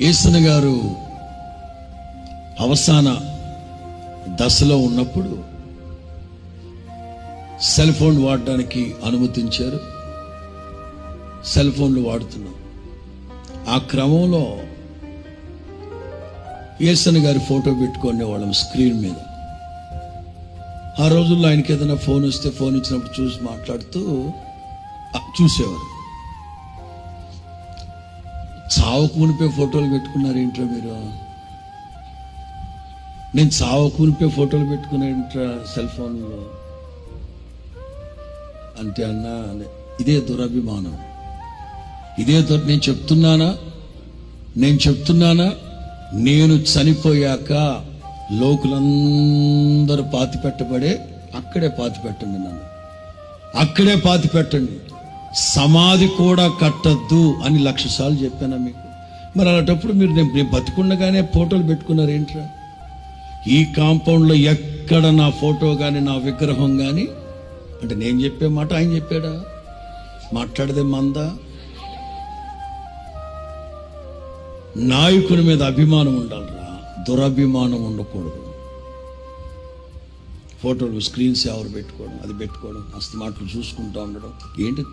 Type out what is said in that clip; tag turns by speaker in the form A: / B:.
A: యేసయ్య గారు అవసాన దశలో ఉన్నప్పుడు సెల్ ఫోన్ వాడడానికి అనుమతించారు. సెల్ ఫోన్లు వాడుతున్నాం. ఆ క్రమంలో యేసయ్య గారి ఫోటో పెట్టుకునే వాళ్ళం స్క్రీన్ మీద. ఆ రోజుల్లో ఆయనకి ఏదైనా ఫోన్ వస్తే ఫోన్ ఇచ్చినప్పుడు చూసి మాట్లాడుతూ చూసేవారు. చావుకు మునిపే ఫోటోలు పెట్టుకున్నారు ఏంట్రా మీరు? నేను చావుకు మునిపే ఫోటోలు పెట్టుకునేంట్రా సెల్ ఫోన్లో అంటే అన్నా, ఇదే దురభిమానం. నేను చెప్తున్నానా నేను చనిపోయాక లోకులందరూ పాతి పెట్టబడే అక్కడే పాతి పెట్టండి, నన్ను అక్కడే పాతి పెట్టండి, సమాధి కూడా కట్టద్దు అని 1,00,000 సార్లు చెప్పానా మీకు? మరి అలాంటప్పుడు మీరు నేను బతికుండగానే ఫోటోలు పెట్టుకున్నారు ఏంట్రా? ఈ కాంపౌండ్లో ఎక్కడ నా ఫోటో కానీ నా విగ్రహం కానీ అంటే నేను చెప్పే మాట ఆయన చెప్పాడా? మాట్లాడదే మందా? నాయకుని మీద అభిమానం ఉండాలిరా, దురభిమానం ఉండకూడదు. ఫోటోలు స్క్రీన్ సేవర్ పెట్టుకోవడం, అది పెట్టుకోవడం, అస్తమాట్లు చూసుకుంటూ ఉండడం ఏంటి?